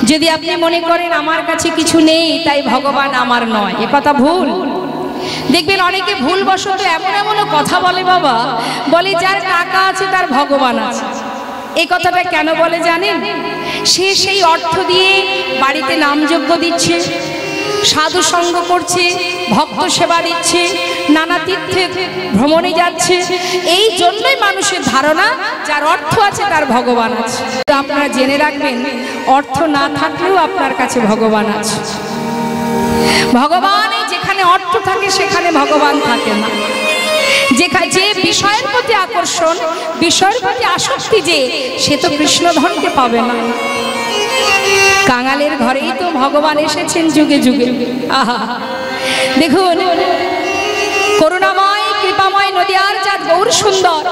যদি আপনি মনে করেন আমার কাছে কিছু নেই তাই ভগবান আমার নয়, এ কথা ভুল। দেখবেন অনেকে ভুলবশত এমন এমন কথা বলে, বাবা বলে যার টাকা আছে তার ভগবান আছে। এই কথাটা কেন বলে জানেন? সে সেই অর্থ দিয়ে বাড়িতে নামযজ্ঞ দিচ্ছে, সাধু সঙ্গ করছে, ভক্ত সেবা দিচ্ছে, নানা তীর্থে ভ্রমণে যাচ্ছে। এই জন্যই মানুষের ধারণা যার অর্থ আছে তার ভগবান আছে। আপনারা জেনে রাখবেন, অর্থ না থাকলেও আপনার কাছে ভগবান আছে। ভগবান যেখানে অর্থ থাকে সেখানে ভগবান থাকে না। যে বিষয়ের প্রতি আকর্ষণ, বিষয়ের প্রতি আসক্তি, যে সে তো কৃষ্ণধনকে পাবে না। কাঙালের ঘরেই তো ভগবান এসেছেন যুগে যুগে। আহা, দেখুন করুণাময় কৃপাময় নদিয়ার চাঁদ গৌর সুন্দর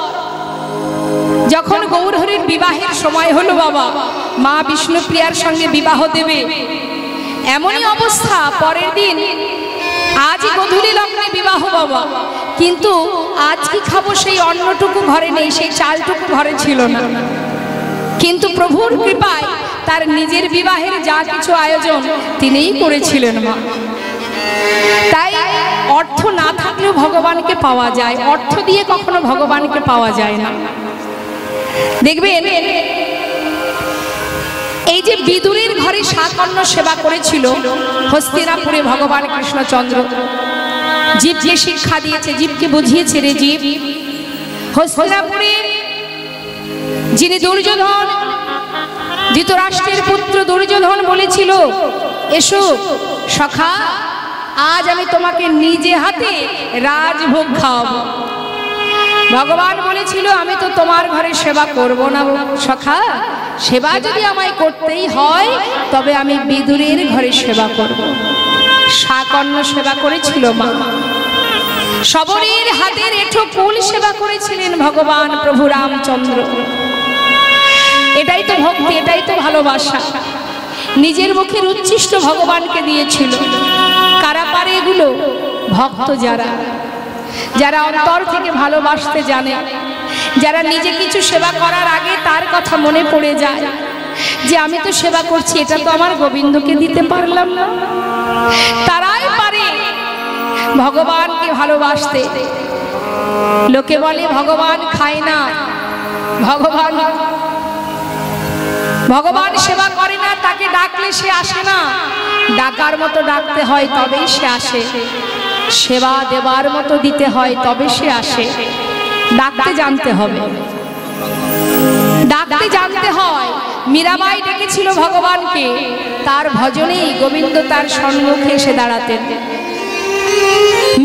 যখন গৌরহরির বিবাহের সময় হলো, বাবা মা বিষ্ণুপ্রিয়ার সঙ্গে বিবাহ দেবে, এমনই অবস্থা পরের দিন আজই গধূলি লগ্নে বিবাহ, বাবা কিন্তু আজ কি খাবো সেই অন্নটুকু ঘরে নেই, সেই চালটুকু ঘরে ছিল না। কিন্তু প্রভুর কৃপায় তার নিজের বিবাহের যা কিছু আয়োজন তিনিই করেছিলেন মা। তাই অর্থ না থাকলেও ভগবানকে পাওয়া যায়, অর্থ দিয়ে কখনো ভগবানকে পাওয়া যায় না। দেখবেন এই যে বিদুরের ঘরে সাকর্ণ সেবা করেছিল হস্তিনাপুরে ভগবান কৃষ্ণচন্দ্র, জীবকে শিক্ষা দিয়েছে, জীবকে বুঝিয়েছে, রে জীব হস্তিনাপুরে যিনি দুর্যোধন, ধৃতরাষ্ট্রের পুত্র দুর্যোধন বলেছিল, এসো সখা আজ আমি তোমাকে নিজে হাতে রাজভোগ খাওয়াবো। ভগবান বলেছিল, আমি তো তোমার ঘরে সেবা করব না সখা, সেবা যদি আমায় করতেই হয় তবে আমি বিদুরের ঘরে সেবা করব। সাকর্ণ সেবা করেছিল মা, সবরের হাতের এঁঠো কুল সেবা করেছিলেন ভগবান প্রভু রামচন্দ্র। এটাই তো ভক্তি, এটাই তো ভালোবাসা। নিজের মুখের উচ্ছিষ্ট ভগবানকে দিয়েছিল। কারা পারে এগুলো? ভক্ত যারা, যারা অন্তর থেকে ভালোবাসতে জানে, যারা নিজে কিছু সেবা করার আগে তার কথা মনে পড়ে যায় যে আমি তো সেবা করছি, এটা তো আমার গোবিন্দকে দিতে পারলাম না। তারাই পারে ভগবানকে ভালোবাসতে। লোকে বলে ভগবান খায় না, ভগবান সেবা করে না, তাকে ডাকলে সে আসে না। ডাকার মতো ডাকতে হয় তবেই সে আসে, সেবা দেবার মতো দিতে হয় তবে সে আসে। ডাকতে জানতে হবে, ডাকতে জানতে হয়। মীরাবাই ডেকেছিল ভগবানকে, তার ভজনেই গোবিন্দ তার সম্মুখে এসে দাঁড়াতেন।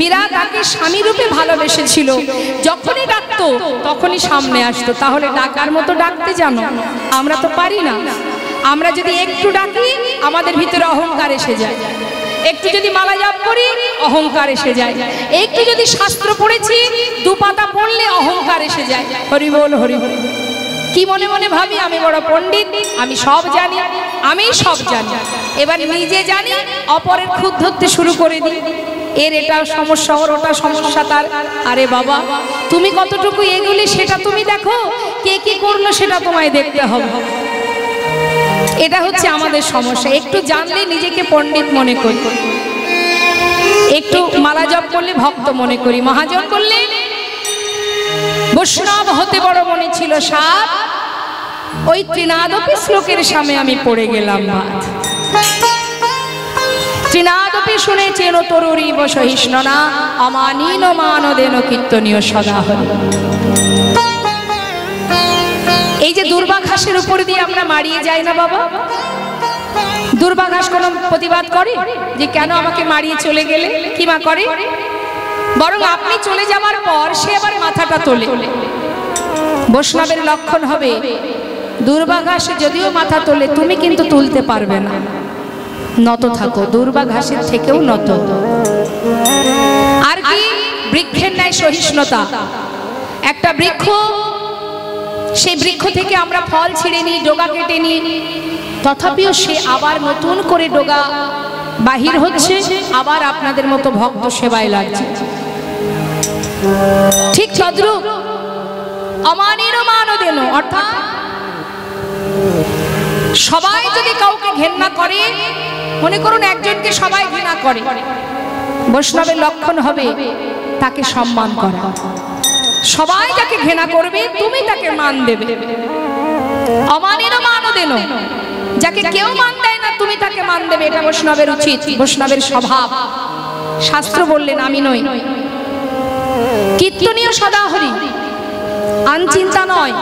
মীরা তাকে স্বামী রূপে ভালোবেসেছিল, যখনই ডাকতো তখনই সামনে আসতো। তাহলে ডাকার মতো ডাকতে জানো? আমরা তো পারি না। আমরা যদি একটু ডাকি আমাদের ভিতরে অহংকার এসে যায়, একটু যদি মালা জপ করি অহংকার এসে যায়, একটু যদি শাস্ত্র পড়েছি দু পাতা পড়লে অহংকার এসে যায়। হরি বল হরি বল। কি মনে মনে ভাবি আমি বড় পণ্ডিত, আমি সব জানি, আমি সব জানি। এবার নিজে জানি, অপরের খুঁত ধরতে শুরু করে দিই, এর এটা সমস্যা, ওর ওটা সমস্যা তার। আরে বাবা, তুমি কতটুকু এগুলি সেটা তুমি দেখো, কে কি করলো সেটা তোমায় দেখতে হবে। এটা হচ্ছে আমাদের সমস্যা। একটু জানলে নিজেকে পণ্ডিত মনে করি, একটু মালা জপ করলে ভক্ত মনে করি, মহাজন করলে বৈষ্ণব হতে বড় মনে ছিল সাপ। ওই ত্রিনাদপি শ্লোকের সামনে আমি পড়ে গেলাম। ত্রিনাদপি শুনে চেন তরুরী সহিষ্ণনা অমানীন মানদেন কীর্তনীয় সদা হরি। এই যে দুর্বা ঘাসের উপর দিয়ে আমরা মারিয়ে যাই না বাবা, দুর্বা ঘাস কোনো প্রতিবাদ করে যে কেন আমাকে মারিয়ে চলে গেলে? কি মা করে? বরং আপনি চলে যাবার পর সে আবার মাথাটা তোলে। বৈষ্ণবের লক্ষণ হবে দুর্বা ঘাসে যদিও মাথা তোলে, তুমি কিন্তু তুলতে পারবে না, নত থাকো, দুর্বা ঘাসের থেকেও নত। আর কি বৃক্ষের ন্যায় সহিষ্ণুতা। একটা বৃক্ষ, সেই বৃক্ষ থেকে আমরা ফল ছিঁড়ে নিই, ডগা কেটে নিই, তথাপিও সে আবার নতুন করে ডগা বাহির হচ্ছে, আবার আপনাদের মতো ভক্ত সেবায় লাগছে। ঠিক তদ্রূপ অমানীন মানদেন, অর্থাৎ সবাই যদি কাউকে ঘেন্না করে, মনে করুন একজনকে সবাই ঘৃণা করে, বৈষ্ণবের লক্ষণ হবে তাকে সম্মান করা। সবাই যাকে ঘৃণা করবে তুমি তাকে মান দেবে। অমানেন মান দেন, যাকে কেউ মান দেয় না তুমি তাকে মান দেবে, এটা বৈষ্ণবের উচিত, বৈষ্ণবের স্বভাব। শাস্ত্র বললেন আমি নই। কীর্তনীয় সদা হরি, আনচিন্তা নয়,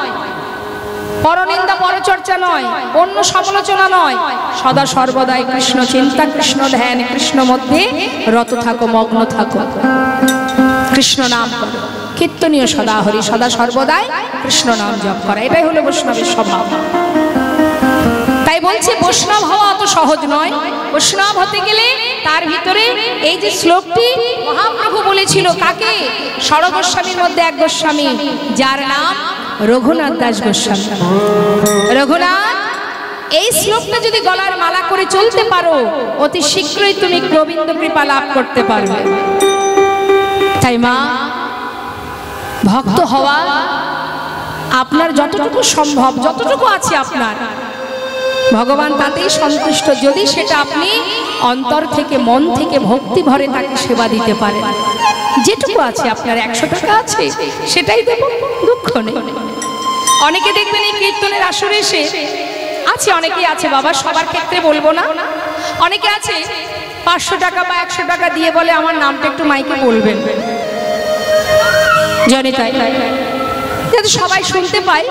পরনিন্দা পরচর্চা নয়, অন্য সমালোচনা নয়, সদা সর্বদাই কৃষ্ণ চিন্তা, কৃষ্ণ ধ্যান, কৃষ্ণ মধ্যে রত থাকো, মগ্ন থাকো, কৃষ্ণ নাম করো। কীর্তনীয় সদা হরি, সদা সর্বদাই কৃষ্ণ নাম জপ করা, এটাই হলো বৈষ্ণবের স্বভাব। তাই বলছি বৈষ্ণব হওয়া অত সহজ নয়। বৈষ্ণব হতে গেলে তার ভিতরে এই যে শ্লোকটি মহাপ্রভু বলেছিল কাকে? ষড় গোস্বামীর মধ্যে এক গোস্বামী, যার নাম রঘুনাথ দাস গোস্বামী। রঘুনাথ, এই শ্লোকটা যদি গলার মালা করে চলতে পারো অতি শীঘ্রই তুমি গোবিন্দ কৃপা লাভ করতে পারবে। তাই মা, ভক্ত হওয়া আপনার যতটুকু সম্ভব, যতটুকু আছে আপনার, ভগবান তাতেই সন্তুষ্ট যদি সেটা আপনি অন্তর থেকে, মন থেকে ভক্তি ভরে তাকে সেবা দিতে পারেন। যেটুকু আছে আপনার, 100 টাকা আছে সেটাই দেব, দুঃখ নেই। অনেকে দেখবেন এই কীর্তনের আসরে এসে আছে, অনেকেই আছে বাবা, সবার ক্ষেত্রে বলবো না, অনেকে আছে 500 টাকা বা 100 টাকা দিয়ে বলে আমার নামটা একটু মাইকে বলবেন, জানি তাই, যাতে সবাই শুনতে পায়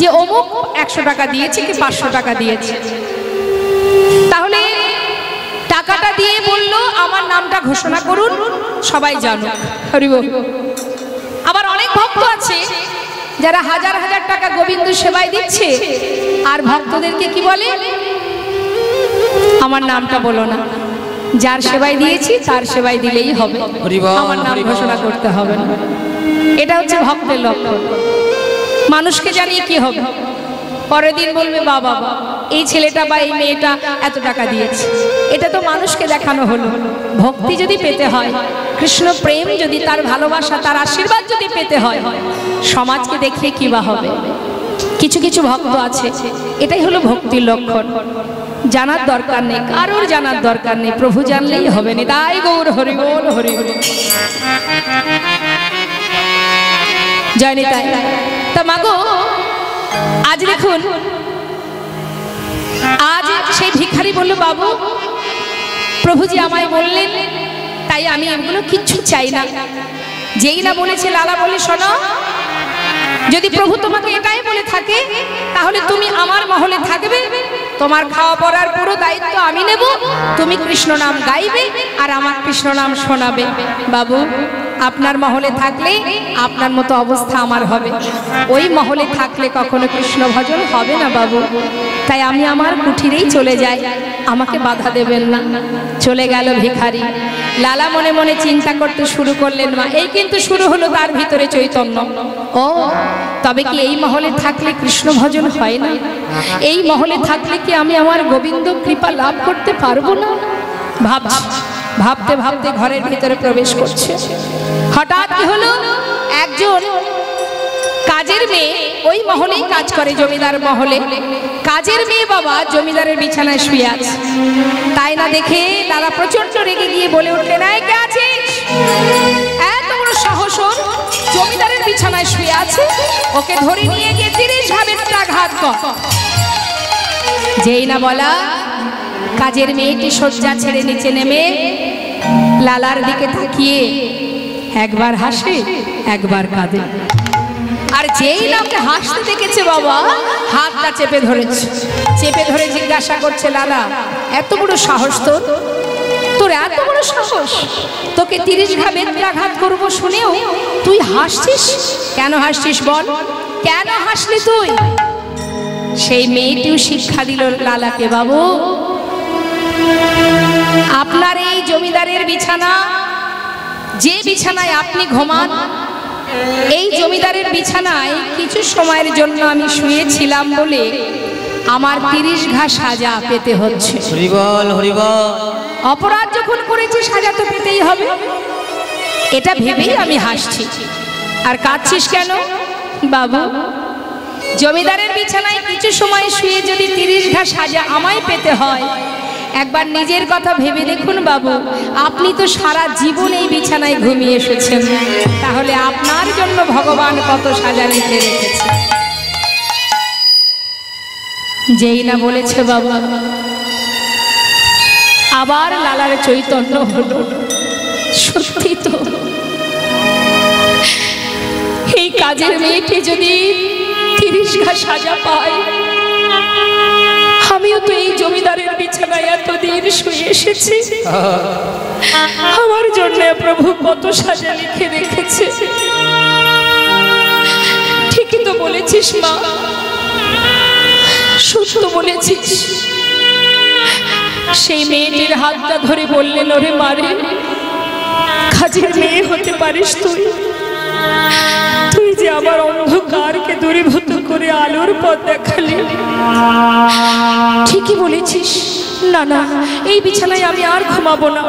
যে অমুক 100 টাকা দিয়েছে কি 500 টাকা দিয়েছে। তাহলে টাকাটা দিয়ে বললো আমার নামটা ঘোষণা করুন, সবাই জানো। হরি বল। আবার অনেক ভক্ত আছে যারা হাজার হাজার টাকা গোবিন্দ সেবায় দিচ্ছে, আর ভক্তদেরকে কি বলে? আমার নামটা বলো না, যার সেবায় দিয়েছি তার সেবায় দিলেই হবে, আমার নাম ঘোষণা করতে হবে না। এটা হচ্ছে ভক্তের লক্ষণ। মানুষকে জানিয়ে কি হবে? পরের দিন বলবে বাবা এই ছেলেটা বা এই মেয়েটা এত টাকা দিয়েছে, এটা তো মানুষকে দেখানো হলো। ভক্তি যদি পেতে হয়, কৃষ্ণ প্রেম যদি, তার ভালোবাসা, তার আশীর্বাদ যদি পেতে হয়, সমাজকে দেখিয়ে কি বা হবে? কিছু কিছু ভক্ত আছে, এটাই হলো ভক্তির লক্ষণ। জানার দরকার নেই, কারোর জানার দরকার নেই, প্রভু জানলেই হবে না। তাই গৌর হরি বল, হরি বল, জয় নিতাই। তা মাগো, আজ দেখুন, আজ সেই ভিখারি বলল বাবু প্রভুজি আমায় বললেন, তাই আমি এগুলো কিচ্ছু চাই না। যেই না বলেছে লালা বলে শোনো, যদি প্রভু তোমাকে এটাই বলে থাকে তাহলে তুমি আমার মহলে থাকবে, তোমার খাওয়া পড়ার পুরো দায়িত্ব আমি নেব, তুমি কৃষ্ণ নাম গাইবে আর আমার কৃষ্ণ নাম শোনাবে। বাবু আপনার মহলে থাকলে আপনার মতো অবস্থা আমার হবে, ওই মহলে থাকলে কখনো কৃষ্ণ ভজন হবে না বাবু। তাই আমি আমার কুঠিরেই চলে যাই, আমাকে বাধা দেবেন না। চলে গেল ভিখারি। লালা মনে মনে চিন্তা করতে শুরু করলেন, মা এই কিন্তু শুরু হলো তার ভিতরে চৈতন্য। ও তবে কি এই মহলে থাকলে কৃষ্ণ ভজন হয় না? এই মহলে থাকলে কি আমি আমার গোবিন্দ কৃপা লাভ করতে পারবো না? ভাবতে ভাবতে ঘরের ভিতরে প্রবেশ করছে। হঠাৎ কি হলো, একজন কাজের মেয়ে, ওই মহলেই কাজ করে, জমিদার মহলে কাজের মেয়ে বাবা জমিদারের বিছানায় শুয়ে আছে। তাই না দেখে লালা প্রচন্ড রেগে গিয়ে বলে উঠলেন, এই কে আছিস? এত বড় সাহস ওর, জমিদারের বিছানায় শুয়ে আছে, ওকে ধরে নিয়ে গিয়ে 30 ভাবে আঘাত কর। যেই না বলা, কাজের মেয়েটি শয্যা ছেড়ে নিচে নেমে লালার দিকে তাকিয়ে একবার হাসে একবার কাঁদে। আর যেই না ওকে হাসতে দেখেছে বাবা, হাতটা চেপে ধরেছে, চেপে ধরে জিজ্ঞাসা করছে, লালা এত বড় সাহস তোর, তোর এত বড় সাহস, তোকে 30 ভাবে আঘাত করবো শুনেও তুই হাসছিস? কেন হাসছিস বল, কেন হাসলি তুই? সেই মেয়েটিও শিক্ষা দিল লালাকে, বাবু আপনার এই জমিদারের বিছানা, যে বিছানায় আপনি ঘুমান, এই জমিদারের বিছানায় কিছু সময়ের জন্য আমি শুয়েছিলাম বলে আমার 30 ঘা সাজা পেতে হচ্ছে। হরিবল হরিবল। অপরাধ যখন করেছি সাজা তো পেতেই হবে, এটা ভেবেই আমি হাসছি। আর কাঁদছিস কেন? বাবু জমিদারের বিছানায় কিছু সময় শুয়ে যদি 30 ঘা সাজা আমায় পেতে হয়, একবার নিজের কথা ভেবে দেখুন বাবু, আপনি তো সারা জীবন এই বিছানায় ঘুমিয়ে এসেছেন, তাহলে আপনার জন্য ভগবান কত সাজা রেখে রেখেছে। যেই না বলেছে বাবা, আবার লালার চৈতন্য হলো। সত্যি তো, এই কাজের মেয়েটি যদি 30 ঘা সাজা পায়, আমিও তো এই জমিদারের বিছানায় এতদিন শুয়ে এসেছি, আমার জন্য প্রভু কত সাজা লিখে রেখেছে। ঠিকই তো বলেছিস মা, সত্য বলেছিস। সেই মেয়েটির হাতটা ধরে বললেন, ওরে মারে, কাজের মেয়ে হতে পারিস তুই, তুই যে আমার অন্ধকারকে দূরীভূত করে আলোর পথ দেখালি। ঠিকই বলেছিস, না না, এই বিছানায় আমি আর ঘুমাবো না।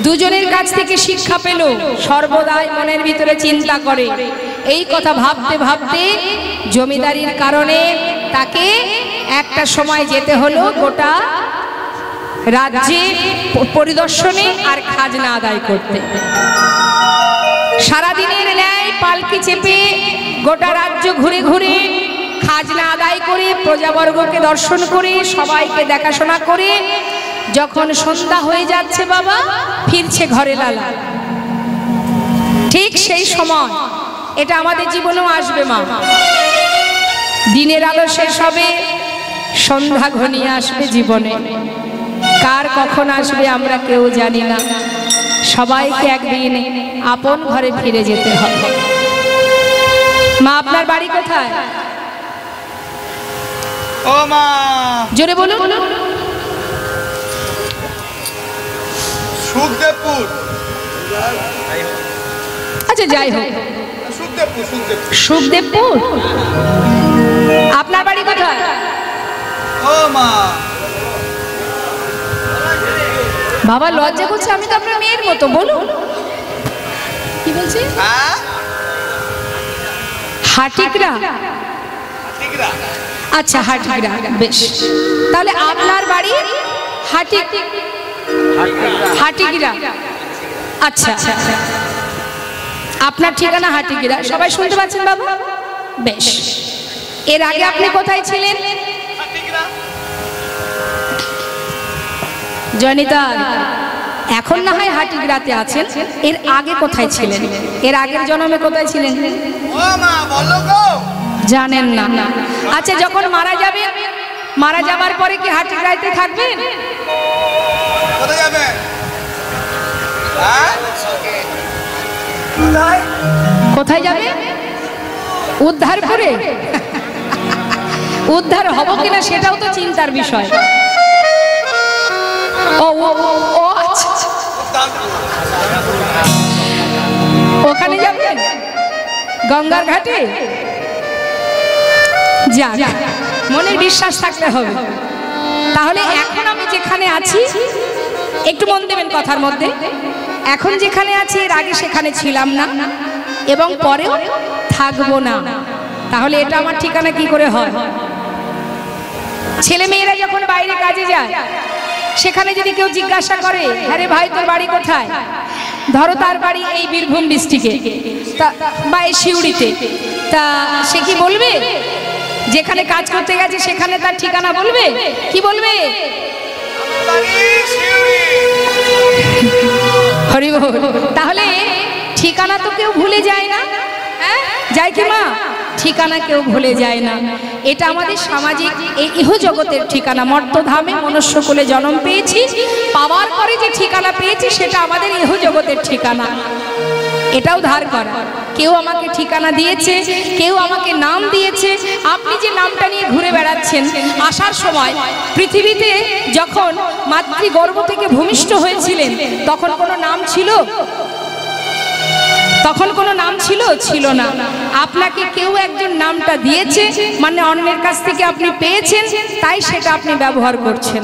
দুজনের কাছ থেকে শিক্ষা পেল, সর্বদাই মনের ভিতরে চিন্তা করে। এই কথা ভাবতে ভাবতে জমিদারির কারণে তাকে একটা সময় যেতে হলো গোটা রাজ্যে পরিদর্শনে আর খাজনা আদায় করতে। সারাদিনের ন্যায় পালকি চেপে গোটা রাজ্য ঘুরে ঘুরে খাজনা আদায় করে, প্রজাবর্গকে দর্শন করে, সবাইকে দেখাশোনা করে যখন সন্ধ্যা হয়ে যাচ্ছে বাবা, ফিরছে ঘরে লালা। ঠিক সেই সময়, এটা আমাদের জীবনেও আসবে মা, দিনের আলো শেষ হবে, সন্ধ্যা ঘনিয়ে আসবে জীবনে। কার কখন আসবে আমরা কেউ জানি না, সবাইকে একদিন আপন ঘরে ফিরে যেতে হবে। মা, আপনার বাড়ি কোথায়? ও মা, জোরে বলুন। সুখদেবপুর। আচ্ছা, যাই হোক, সুখদেবপুর। সুখদেবপুর। আপনার বাড়ি কোথায়? ও মা, বাবা লজ্জা করছে, আমি তো আপনার মেয়ের মতো, বলুন কি বলছে। হাটিগড়া। আচ্ছা, হাটিগড়া, বেশ। তাহলে আপনার বাড়ি হাটিগড়া। আচ্ছা, আপনার ঠিকানা হাটিগড়া, সবাই শুনতে পাচ্ছেন বাবু? বেশ। এর আগে আপনি কোথায় ছিলেন? জয়নিতা, এখন না হয় হাটিগড়াতে আছেন, এর আগে কোথায় ছিলেন? এর আগের জন্মে কোথায় ছিলেন জানেন না? আচ্ছা, যখন মারা যাবেন, মারা যাবার পরে কি হাটিগড়াতে থাকবেন? কোথায় যাবে? উদ্ধার করে? উদ্ধার হব কিনা সেটাও তো চিন্তার বিষয়। ও আচ্ছা, ওখানে যাবেন গঙ্গার ঘাটে? যা, মনের বিশ্বাস থাকলে হবে। তাহলে এখন আমি যেখানে আছি, একটু মন দেবেন কথার মধ্যে, এখন যেখানে আছি এর আগে সেখানে ছিলাম না এবং পরেও থাকবো না। তাহলে এটা আমার ঠিকানা কি করে হয়? ছেলে মেয়েরা যখন বাইরে কাজে যায়, সেখানে যদি কেউ জিজ্ঞাসা করে, আরে ভাই তোর বাড়ি কোথায়, ধরো তার বাড়ি এই বীরভূম ডিস্ট্রিক্টে বা এই সিউড়িতে, তা সে কি বলবে? যেখানে কাজ করতে গেছে সেখানে তার ঠিকানা বলবে? কি বলবে? হরি বল। তাহলে ঠিকানা তো কেউ ভুলে যায় না, যায় কি মা? ঠিকানা কেউ ভুলে যায় না। এটা আমাদের সামাজিক এই ইহ জগতের ঠিকানা। মর্তধামে মনুষ্যকুলে জন্ম পেয়েছি, পাওয়ার পরে যে ঠিকানা পেয়েছি সেটা আমাদের ইহ জগতের ঠিকানা। এটাও ধার করা। কেউ আমাকে ঠিকানা দিয়েছে, কেউ আমাকে নাম দিয়েছে। আপনি যে নামটা নিয়ে ঘুরে বেড়াচ্ছেন, আসার সময় পৃথিবীতে যখন মাতৃগর্ভ থেকে ভূমিষ্ঠ হয়েছিলেন, তখন কোনো নাম ছিল? তখন কোনো নাম ছিল? ছিল না। আপনাকে কেউ একজন নামটা দিয়েছে, মানে অন্যের কাছ থেকে আপনি পেয়েছেন, তাই সেটা আপনি ব্যবহার করছেন।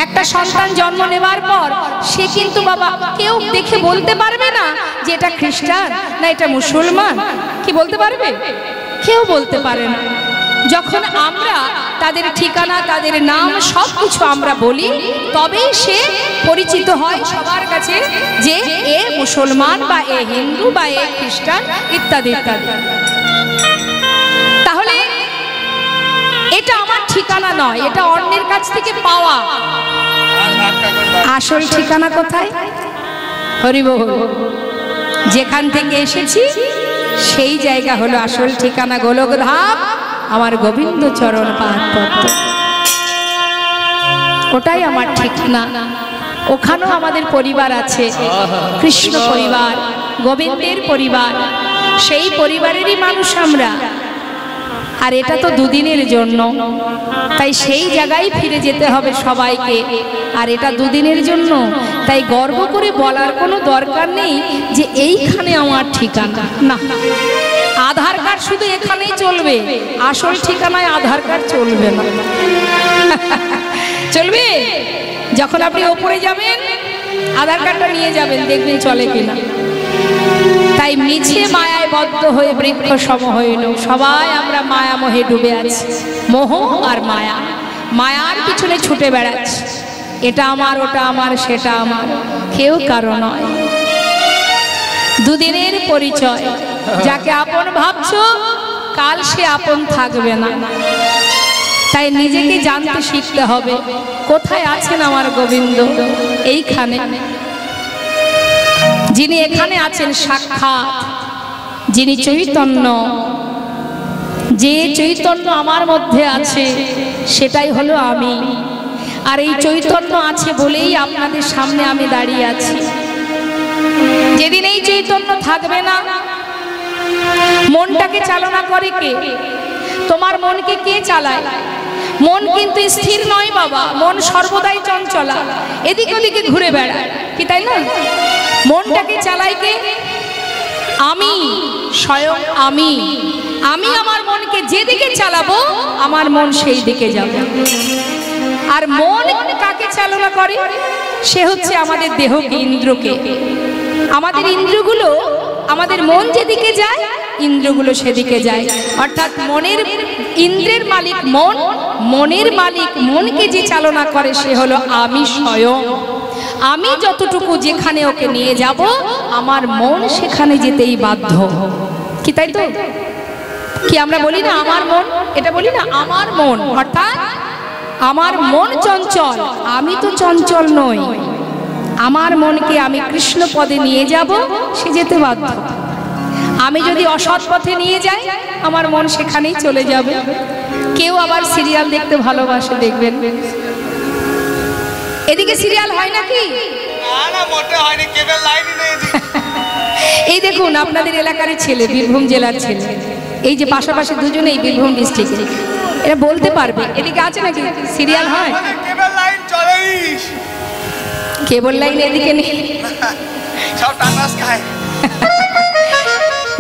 একটা সন্তান জন্ম নেওয়ার পর সে কিন্তু বাবা কেউ দেখে বলতে পারবে না যে এটা খ্রিস্টান না এটা মুসলমান। কি বলতে পারবে? কেউ বলতে পারে না। যখন আমরা তাদের ঠিকানা, তাদের নাম সব কিছু আমরা বলি, তবেই সে পরিচিত হয় সবার কাছে যে এ মুসলমান বা এ হিন্দু বা এ খ্রিস্টান ইত্যাদি ইত্যাদি। তাহলে এটা আমার ঠিকানা নয়, এটা অন্যের কাছ থেকে পাওয়া। আসল ঠিকানা কোথায়? হরি বল। যেখান থেকে এসেছি সেই জায়গা হলো আসল ঠিকানা, গোলকধাম, আমার গোবিন্দ চরণ পাদপদ্ম। ওটাই আমার ঠিকানা। ওখানেও আমাদের পরিবার আছে, কৃষ্ণ পরিবার, গোবিন্দের পরিবার, সেই পরিবারেরই মানুষ আমরা। আর এটা তো দুদিনের জন্য, তাই সেই জায়গায় ফিরে যেতে হবে সবাইকে। আর এটা দুদিনের জন্য, তাই গর্ব করে বলার কোনো দরকার নেই যে এইখানে আমার ঠিকানা। না, আধার কার্ড শুধু এখানেই চলবে, আসল ঠিকানায় আধার কার্ড চলবে না। চলবে? যখন আপনি ওপরে যাবেন আধার কার্ডটা নিয়ে যাবেন, দেখবেন চলে কিনা। তাই মিছে মায়ায় বদ্ধ হয়ে বৃক্ষ সম হইল। সবাই আমরা মায়া মোহে ডুবে আছি, মোহ আর মায়া, মায়ার পিছনে ছুটে বেড়াচ্ছি। এটা আমার, ওটা আমার, সেটা আমার, কেউ কারো নয়। দুদিনের পরিচয়। যাকে আপন ভাবছো কাল সে আপন থাকবে না। তাই নিজেকে জানতে শিখতে হবে, কোথায় আছেন আমার গোবিন্দ? এইখানে। যিনি এখানে আছেন সাক্ষাৎ, যিনি চৈতন্য, যে চৈতন্য আমার মধ্যে আছে সেটাই হলো আমি। আর এই চৈতন্য আছে বলেই আপনাদের সামনে আমি দাঁড়িয়ে আছি। যেদিন এই চৈতন্য থাকবে না, মনটাকে চালনা করে কে? তোমার মনকে কে চালায়? মন কিন্তু স্থির নয় বাবা, মন সর্বদাই চঞ্চলা, এদিক ওদিকে ঘুরে বেড়ায়, কি তাই না? মনটাকে চালায় কে? আমি, স্বয়ং আমি। আমি আমার মনকে যেদিকে চালাবো আমার মন সেই দিকে যাবে। আর মন কাকে চালনা করে? সে হচ্ছে আমাদের দেহকে, ইন্দ্রকে। আমাদের ইন্দ্রগুলো, আমাদের মন যেদিকে যায় ইন্দ্রগুলো সেদিকে যায়। অর্থাৎ মনের, ইন্দ্রের মালিক মন, মনের মালিক মনকে যে চালনা করে সে হলো আমি স্বয়ং। আমি যতটুকু যেখানে ওকে নিয়ে যাব আমার মন সেখানে যেতেই বাধ্য, কি তাই তো? কি আমরা বলি না আমার মন? এটা বলি না আমার মন, অর্থাৎ আমার মন চঞ্চল, আমি তো চঞ্চল নই। আমার মনকে আমি কৃষ্ণ পদে নিয়ে যাব, সে যেতে বাধ্য। আমি যদি অসৎ পথে নিয়ে যাই আমার মন সেখানেই চলে যাবে। কেউ আবার সিরিয়াল দেখতে ভালোবাসে, দেখবেন এদিকে সিরিয়াল হয় নাকি? না না, মোটে হয়নি, কেবল লাইনই নেই। এই দেখুন আপনাদের এলাকার ছেলে, বীরভূম জেলার ছেলে, এই যে পাশাপাশি দুজনেই বীরভূম ডিস্ট্রিক্টে, এরা বলতে পারবে এদিকে আছে নাকি সিরিয়াল হয়? কেবল লাইন চলেই, কেবল লাইন এদিকে নেই, সব টাটাস খায়।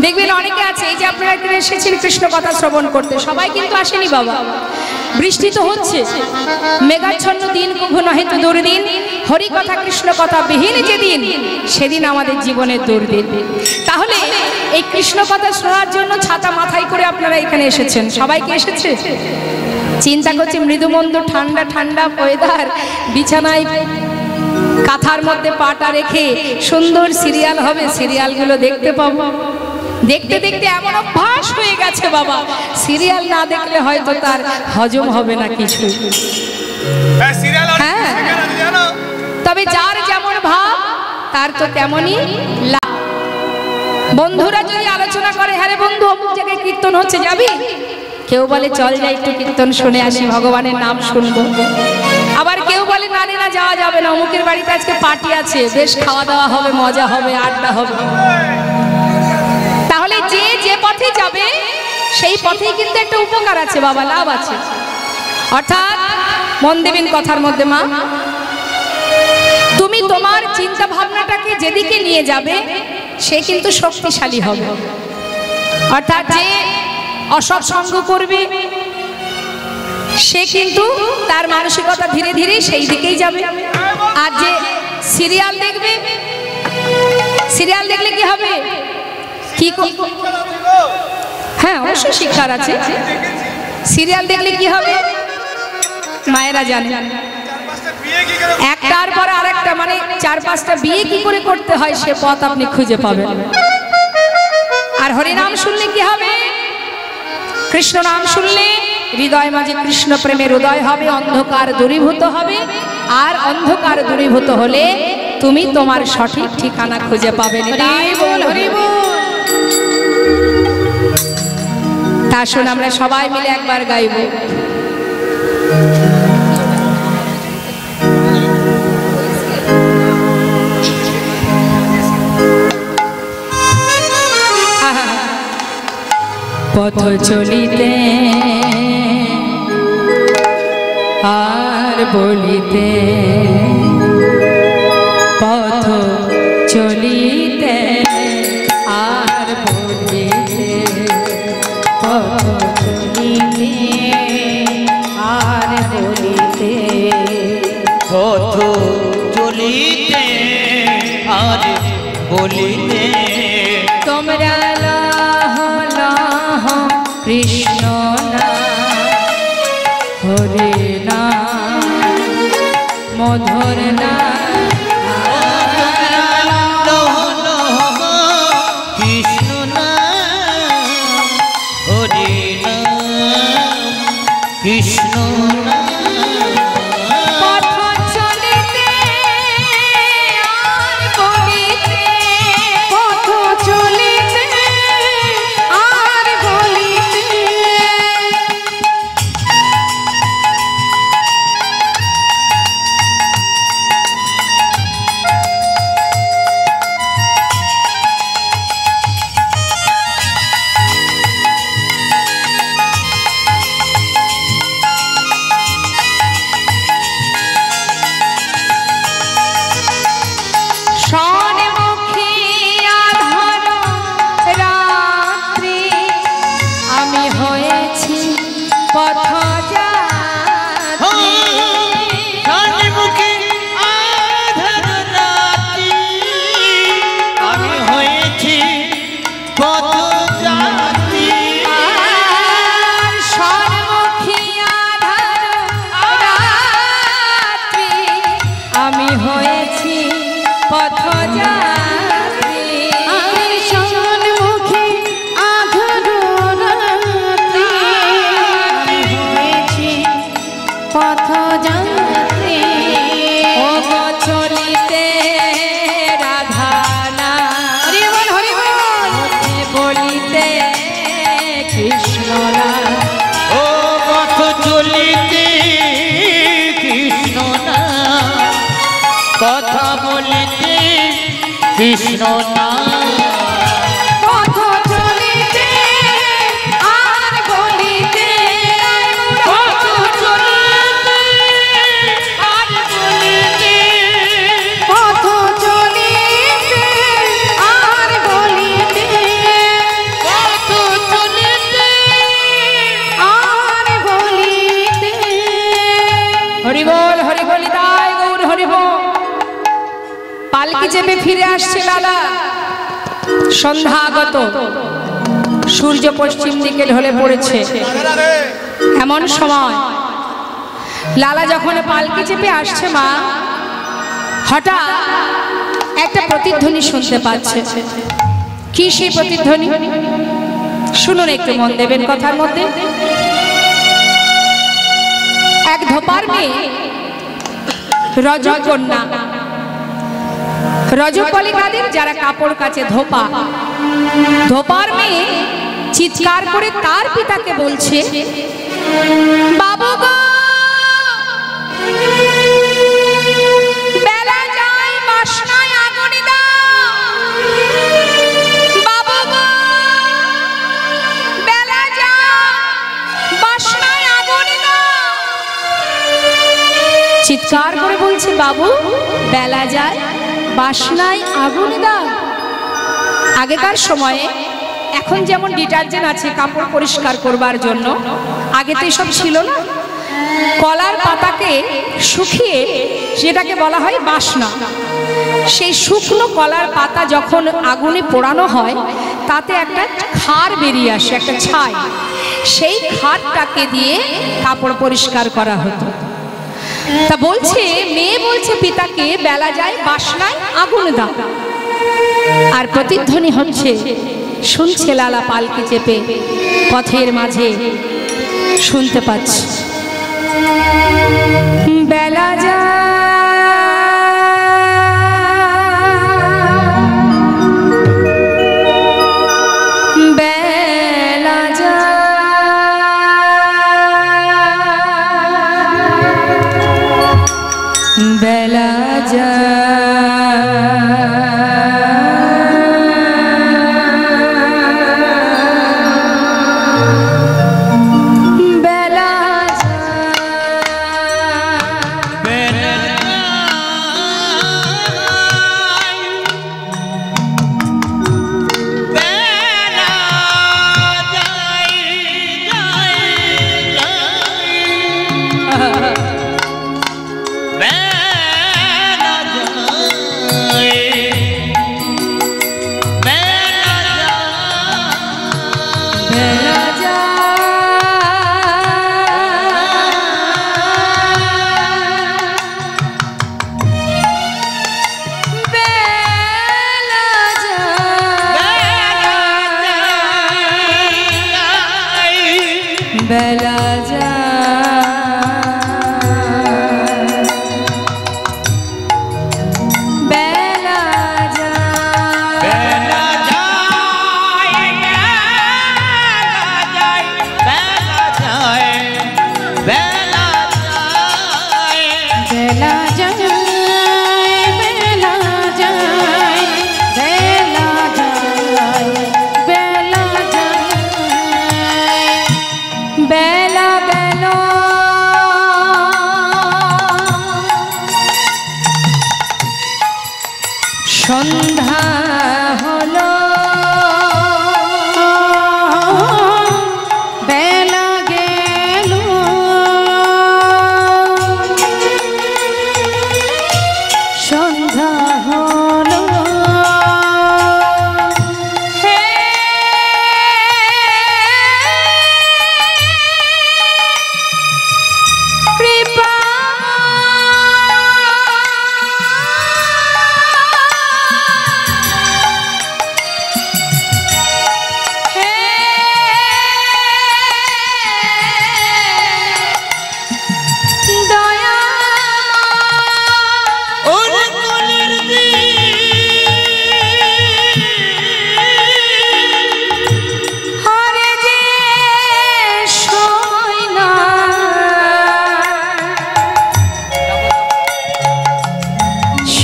দেখবেন অনেকে আছে, এই যে আপনারা এখানে এসেছেন কৃষ্ণ কথা শ্রবণ করতে, সবাই কিন্তু আসেনি বাবা। বৃষ্টি তো হচ্ছে, মেঘাচ্ছন্ন দিন কভু নহে তো দুর্দিন, হরি কথা কৃষ্ণ কথা বিহীন যেদিন সেদিন আমাদের জীবনের দুর্দিন। তাহলে এই কৃষ্ণ কথা শোনার জন্য ছাতা মাথায় করে আপনারা এখানে এসেছেন, সবাইকে এসেছে। চিন্তা করছে মৃদুমন্দ ঠান্ডা ঠান্ডা ওয়েদার, বিছানায় কাঁথার মধ্যে পাটা রেখে সুন্দর সিরিয়াল হবে, সিরিয়ালগুলো দেখতে পাবো। দেখতে দেখতে এমন অভ্যাস হয়ে গেছে বাবা, সিরিয়াল না দেখলে হয়তো তার হজম হবে না কিছু। হ্যাঁ, তবে যার যেমন ভাব তার তো তেমনই লাভ। বন্ধুরা যদি আলোচনা করে, হ্যাঁ রে বন্ধু অমুক জায়গায় কীর্তন হচ্ছে, যাবি? কেউ বলে চল যাই একটু কীর্তন শুনে আসি, ভগবানের নাম শুনবো। আবার কেউ বলে না রে না, যাওয়া যাবে না, অমুকের বাড়িতে আজকে পার্টি আছে, বেশ খাওয়া দাওয়া হবে, মজা হবে, আড্ডা হবে। তাহলে যে যে পথে যাবে সেই পথেই কিন্তু একটা উপকার আছে বাবা, লাভ আছে। অর্থাৎ মন দেবেন কথার মধ্যে, মা তুমি তোমার চিন্তা ভাবনাটাকে যেদিকে নিয়ে যাবে সে কিন্তু শক্তিশালী হবে। অর্থাৎ যে অসৎ সঙ্গ করবে সে কিন্তু তার মানসিকতা ধীরে ধীরে সেই দিকেই যাবে। আর যে সিরিয়াল দেখবে, সিরিয়াল দেখলে কি হবে? কি হ্যাঁ অবশ্যই শিক্ষার আছে। সিরিয়াল দেখলে কি হবে মায়েরা জানে, একটার পর আরেকটা মানে 4-5টা বিয়ে কি করে করতে হয় সে পথ আপনি খুঁজে পাবেন। আর হরিনাম শুনলে কি হবে, কৃষ্ণ নাম শুনলে হৃদয় মাঝে কৃষ্ণ প্রেমের উদয় হবে, অন্ধকার দূরীভূত হবে। আর অন্ধকার দূরীভূত হলে তুমি তোমার সঠিক ঠিকানা খুঁজে পাবে। তা শুন আমরা সবাই মিলে একবার গাইব। পথ চলিতে আর বলিতে, পথ চলিতে আর বলিতে, পথ চলিতে আর বলিতে, পথ চলিতে আর বলিতে, তোমরা লাহ লাহ কৃষ্ণ নাম, হরে নাম মধুর নাম, কৃষ্ণ নাম হরে নাম কৃষ্ণ নাম। পথ চলিতে আর বলিতে, পথ চলিতে আর বলিতে, স্বর্ণমুখী আধার রাত্রি আমি হয়েছি পথযাত্রী, স্বর্ণমুখী আধার রাত্রি আমি হয়েছি পথযাত্রী। আর স্বর্ণমুখী আধার রাত্রি আমি হয়েছি পথযাত্রী, আর স্বর্ণমুখী আধার রাত্রি আমি হয়েছি পথযাত্রী। ও গো চলিতে রাধা নাম, হরি বল হরি বল, বলিতে কৃষ্ণ নাম, ও পথ চলিতে কৃষ্ণ নাম, কথা বলিতে কৃষ্ণ নাম। পথ চলিতে আর বলিতে, পথ চলিতে আর বলিতে, পথ চলিতে আর বলিতে, পথ চলিতে আর বলিতে। হরি বল হরি বল, নিতাই গৌর হরি বল। পালকি চেপে ফিরে আসছে লালা, সন্ধ্যাগত, সূর্য পশ্চিম দিকে ঢলে পড়েছে। এমন সময় লালা যখন পালকি চেপে আসছে মা, হঠাৎ একটা প্রতিধ্বনি শুনতে পাচ্ছে। কি সেই প্রতিধ্বনি শুনুন, একটু মন দেবেন কথার মধ্যে। এক ধোপার মেয়ে রজকন্যা, রজক বলে কাদের, যারা কাপড় কাচে, ধোপা। ধোপার মেয়ে চিৎকার করে তার পিতাকে বলছে, বাবু গো বেলা যায় বাসনায় আগুন দাও, বাবু গো বেলা যায় বাসনায় আগুন দাও। চিৎকার করে বলছে, বাবু বেলা যায় বাসনায় আগুন দাও। আগেকার সময়ে এখন যেমন ডিটারজেন্ট আছে কাপড় পরিষ্কার করবার জন্য, আগে তো এসব ছিল না। কলার পাতাকে শুকিয়ে যেটাকে বলা হয় বাসনা, সেই শুকনো কলার পাতা যখন আগুনে পোড়ানো হয় তাতে একটা খাড় বেরিয়ে আসে, একটা ছাই, সেই খাড়টাকে দিয়ে কাপড় পরিষ্কার করা হতো। তা বলছে মেয়ে বলছে পিতাকে, বেলা যায় বাসনায় আগুন দাও, আর প্রতিধ্বনি হচ্ছে, শুনছে লালা পালকি চেপে পথের মাঝে, শুনতে পাচ্ছি বেলা যায় বেলা যায় বেলা যায় বেলা সন্ধ্যা হলো, বেলা গেল, সন্ধ্যা হলো, কৃপা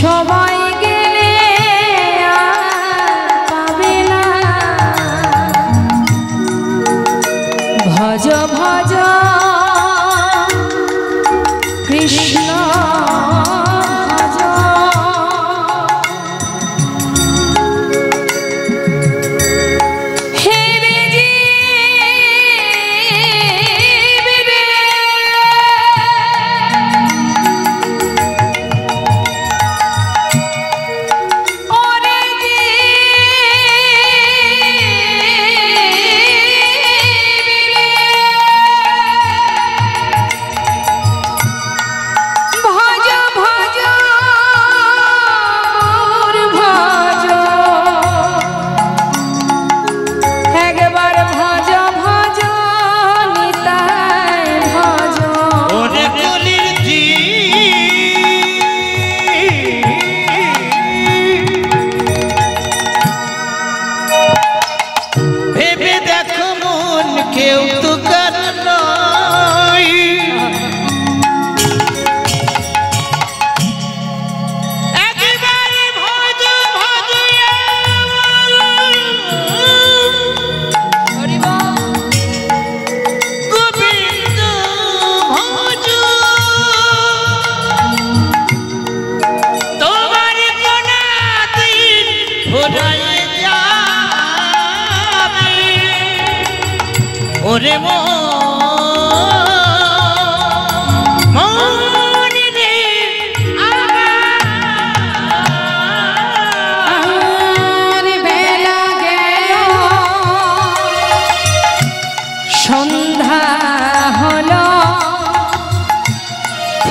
সবাই গেলে পাবে না, ভজ ভজ কৃষ্ণ ভজ, হে রে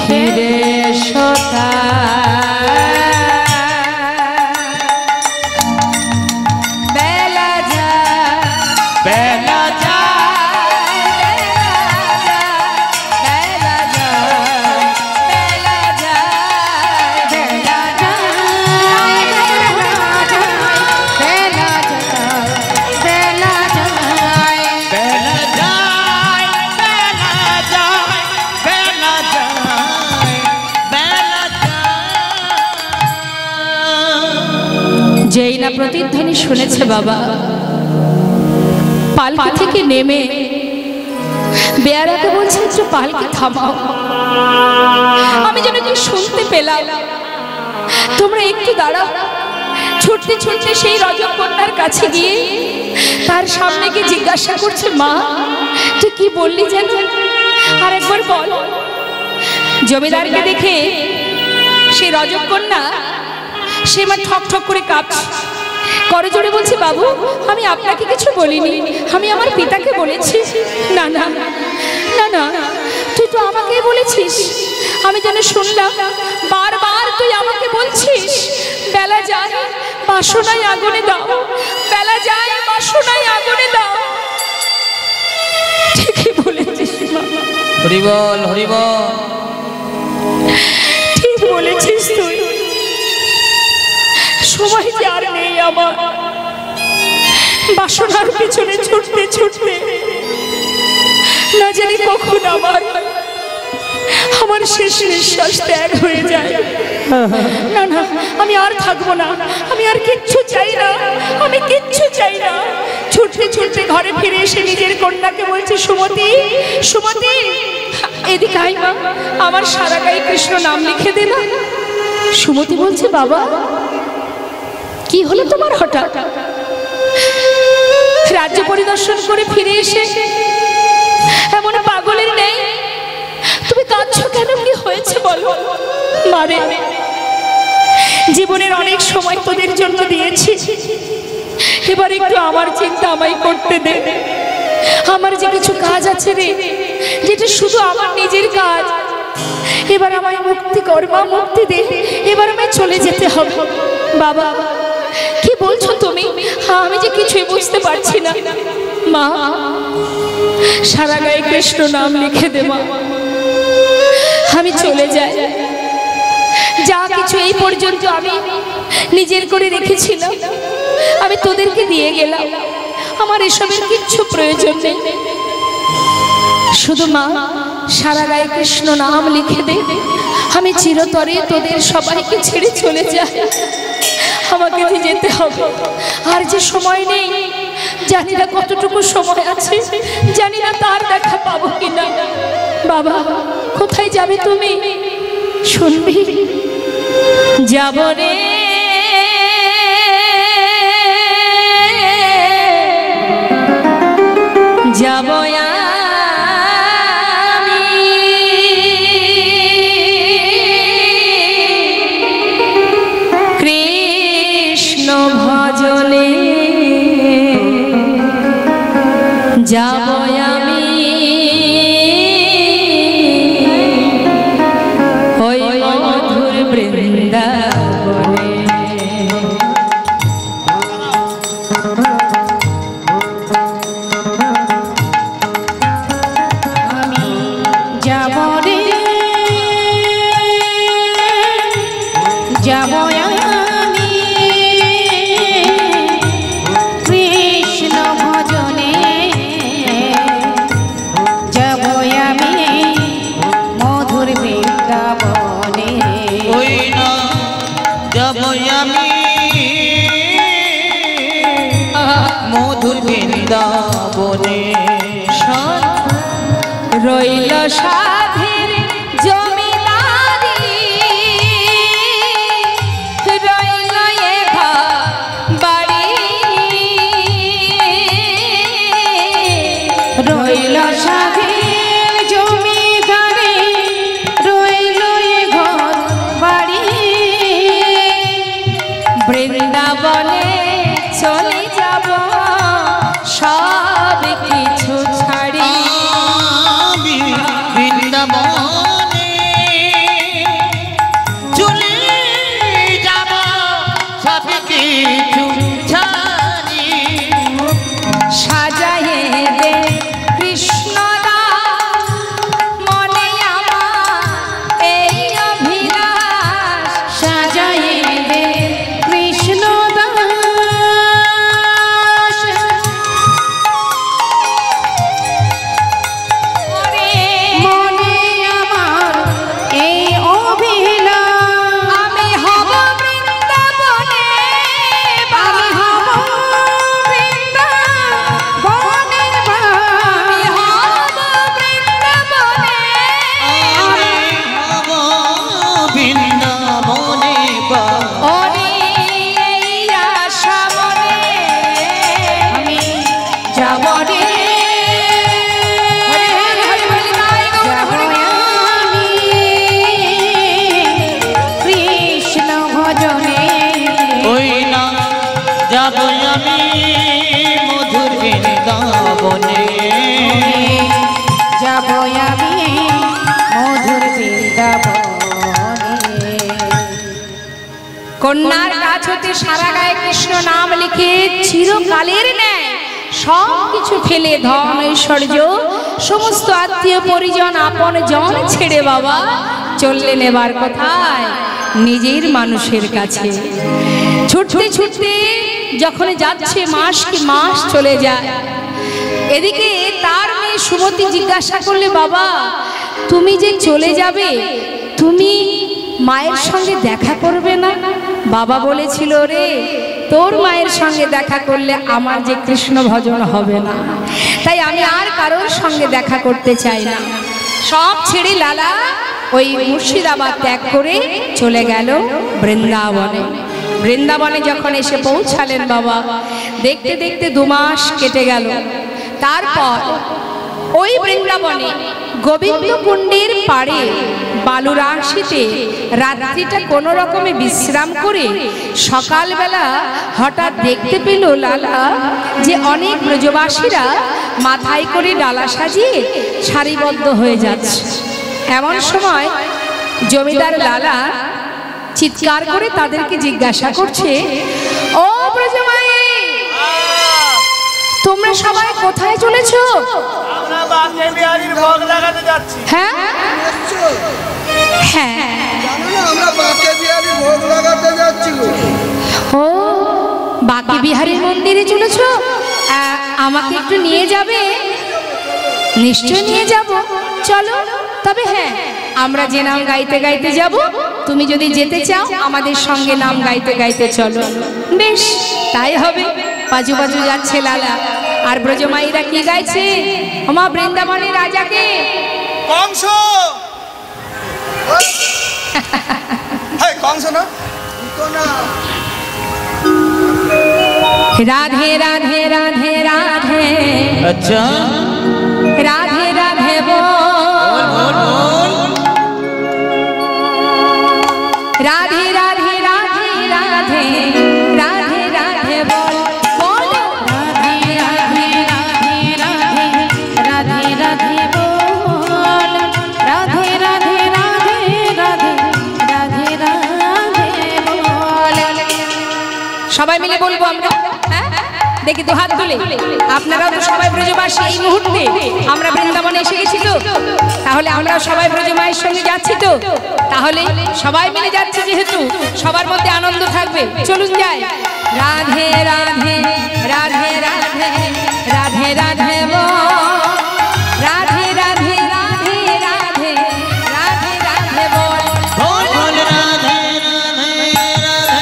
ফিরে সোতা বেলা যায় বেলা যেই না প্রতিধ্বনি শুনেছে বাবা, পালকি থেকে নেমে বেয়ারাকে বলছে একটু পালকি থামাও। আমি যেন কি শুনতে পেলাম, তোমরা একটু দাঁড়াও। ছুটতে ছুটতে সেই রজকন্যার কাছে গিয়ে তার সামনে গিয়ে জিজ্ঞাসা করছে, মা তুই কি বললি যেন আর একবার বল। জমিদারকে দেখে সেই রজকন্যা সে মা ঠক ঠক করে কাঁপছে, করে জোরে বলছে, বাবু আমি আপনাকে কিছু বলিনি, আমি আমার পিতাকে বলেছি। না না না না, তুই তো আমাকেই বলেছিস। আমি যেন শুনলাম বারবার তুই আমাকে বলছিস বেলা যায় বাসনায় আগুনে দাও, বেলা যায় বাসনায় আগুনে দাও। ঠিকই বলেছিস মামা, হরি বল হরি বল, ঠিক বলেছিস তুই। সময় যে আর নেই আমার, বাসনার পিছনে ছুটতে ছুটতে না জানি কখন আমার শেষ নিঃশ্বাস ত্যাগ হয়ে যায়। না না, আমি আর থাকবো না, আমি আর কিচ্ছু চাই না, আমি কিচ্ছু চাই না। ছুটতে ছুটতে ঘরে ফিরে এসে নিজের কন্যাকে বলছে, সুমতি সুমতি এদিকে আই মা, আমার সারা গায়ে কৃষ্ণ নাম লিখে দে না। সুমতি বলছে, বাবা কি হলো তোমার হঠাৎ? রাজ্য পরিদর্শন করে ফিরে এসে এমন পাগলের নেই তুমি কাঁদছো কেন? কি হয়েছে বলো? মারে, জীবনের অনেক সময় তোদের জন্য দিয়েছি, এবার একটু আমার চিন্তা আমায় করতে দে। আমার যে কিছু কাজ আছে রে, যেটা শুধু আমার নিজের কাজ, এবার আমায় মুক্তি কর মা, মুক্তি দে, এবার আমায় চলে যেতে হবে। বাবা কি বলছো তুমি? আমি যে কিছুই বুঝতে পারছি না। মা সারা গায়ে কৃষ্ণ নাম লিখে দে মা, আমি চলে যাই। যা কিছু এই পর্যন্ত আমি নিজের করে রেখেছিলাম আমি তোদেরকে দিয়ে গেলাম, আমার এসবের কিচ্ছু প্রয়োজন নেই। শুধু মা সারা গায়ে কৃষ্ণ নাম লিখে দে, আমি চিরতরে তোদের সবাইকে ছেড়ে চলে যাই। আমাকে যে যেতে হবে, আর যে সময় নেই, জানি না কতটুকু সময় আছে, জানি না তার দেখা পাবো কিনা। বাবা কোথায় যাবে তুমি? শুনবি? যাব রে যাব কৃষ্ণ ভজনে, যাব আমি ওই মধুর বৃন্দাবনে। আমি যাব রে যাব আমি কৃষ্ণ ভজনে, যাব আমি মধুর বৃন্দাবনে। ওই না যাব আমি মধুর বৃন্দাবনে। রইল সাধের জমিদারি, রইল এ বাড়ি, রইল সাধের জমিদারি, রইল এ ঘর বাড়ি। বৃন্দাবনে চলে যাব সব কিছু ছাড়ি। কন্যার কাছ হতে সারা গায়ে কৃষ্ণ নাম লিখে চিরকালের ন্যায় সব কিছু ফেলে ধন ঐশ্বর্য সমস্ত আত্মীয় পরিজন আপন জন ছেড়ে বাবা চললেন এবার কোথায়? নিজের মানুষের কাছে। ছুটতে ছুটতে যখন যাচ্ছে মাস কি মাস চলে যায়। এদিকে তার মেয়ে সুমতি জিজ্ঞাসা করলে, বাবা তুমি যে চলে যাবে তুমি মায়ের সঙ্গে দেখা করবে না? বাবা বলেছিল, রে তোর মায়ের সঙ্গে দেখা করলে আমার যে কৃষ্ণ ভজন হবে না, তাই আমি আর কারোর সঙ্গে দেখা করতে চাই না। সব ছেড়ে লালা ওই মুর্শিদাবাদ ত্যাগ করে চলে গেল বৃন্দাবনে। বৃন্দাবনে যখন এসে পৌঁছালেন বাবা, দেখতে দেখতে 2 মাস কেটে গেল। তারপর ওই বৃন্দাবনে গোবিন্দ কুণ্ডের পাড়ে বালুরাশিতে রাত্রিটা কোনো রকমে বিশ্রাম করে সকালবেলা হঠাৎ দেখতে পেল লালা যে অনেক ব্রজবাসীরা মাথায় করে ডালা সাজিয়ে সারিবদ্ধ হয়ে যাচ্ছে। এমন সময় জমিদার লালা চিৎকার করে তাদেরকে জিজ্ঞাসা করছে, ও ব্রজমাই, তোমরা সবাই কোথায় চলেছো? আমরা বাঁকে বিহারীর ভোগ লাগাতে যাচ্ছি। হ্যাঁ হ্যাঁ, জানো না আমরা বাঁকে বিহারীর ভোগ লাগাতে যাচ্ছি গো। ও বাঁকে বিহারীর মন্দিরে চলেছো? আমাকে একটু নিয়ে যাবে? নিশ্চয় নিয়ে যাব, চলো। তবে হ্যাঁ, আমরা যে নাম গাইতে গাইতে যাব, তুমি যদি যেতে চাও আমাদের সঙ্গে নাম গাইতে গাইতে চলো। বেশ তাই হবে। পাজু পাজু যাচ্ছে লালা, আর ব্রজমাইরা কি গাইছে? ওমা বৃন্দাবনের রাজাকে কংস। হ্যাঁ কংস না, রাধে রাধে রাধে রাধে, আচ্ছা রাধে রাধে বল, রাধে রাধে রাধে রাধে, রাধে রাধে বল বল, রাধে রাধে রাধে রাধে, রাধে রাধে বল, রাধে রাধে রাধে রাধে, রাধে রাধে বল। সবাই মিলে বলবো আমরা, হ্যাঁ দেখি তো হাত তুলে। আপনারাও তো সবাই ব্রজবাসী। এই মুহূর্তে আমরা বৃন্দাবনে এসে গেছি তো, তাহলে আমরা সবাই ব্রজমায়ের সঙ্গে যাচ্ছি তো, তাহলে সবাই মিলে যাচ্ছে যেহেতু সবার মধ্যে আনন্দ থাকবে। চলুন যাই। রাধে রাধে রাধে রাধে, রাধে রাধে বল, রাধে রাধে রাধে রাধে, রাধে রাধে বল বল, রাধে রাধে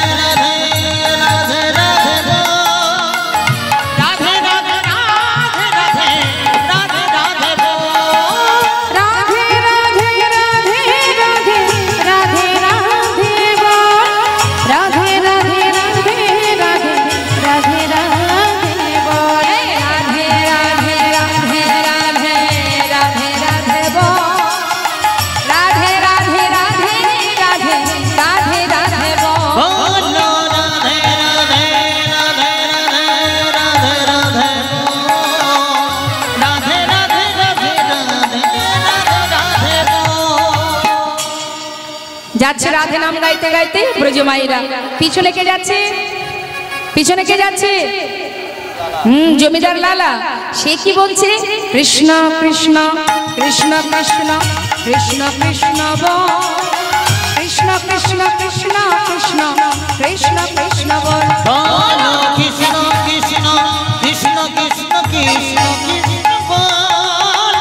রাধে রাধে রাধে বল, রাধে রাধে রাধে রাধে, রাধে রাধে বল, রাধে রাধে রাধে রাধে, রাধে রাধে বল, রাধে রাধে রাধে রাধে, রাধে রাধে বল, রাধে রাধে রাধে রাধে, রাধে রাধে বল, রাধে রাধে রাধে রাধে, রাধে রাধে বল। বলো রাধে রাধে রাধে রাধে, রাধে রাধে বল, রাধে রাধে রাধে রাধে, রাধে রাধে বল। যাচ্ছে রাধে নাম গাইতে গাইতে ব্রজমাইরা। পিছনে কে যাচ্ছে? পিছনে কে যাচ্ছে? জমিদার লালা। সে কি বলছে? কৃষ্ণ কৃষ্ণ কৃষ্ণ কৃষ্ণ কৃষ্ণ কৃষ্ণ বল, কৃষ্ণ কৃষ্ণ কৃষ্ণ কৃষ্ণ কৃষ্ণ কৃষ্ণ বল, বলো কৃষ্ণ কৃষ্ণ কৃষ্ণ কৃষ্ণ কৃষ্ণ কৃষ্ণ বল,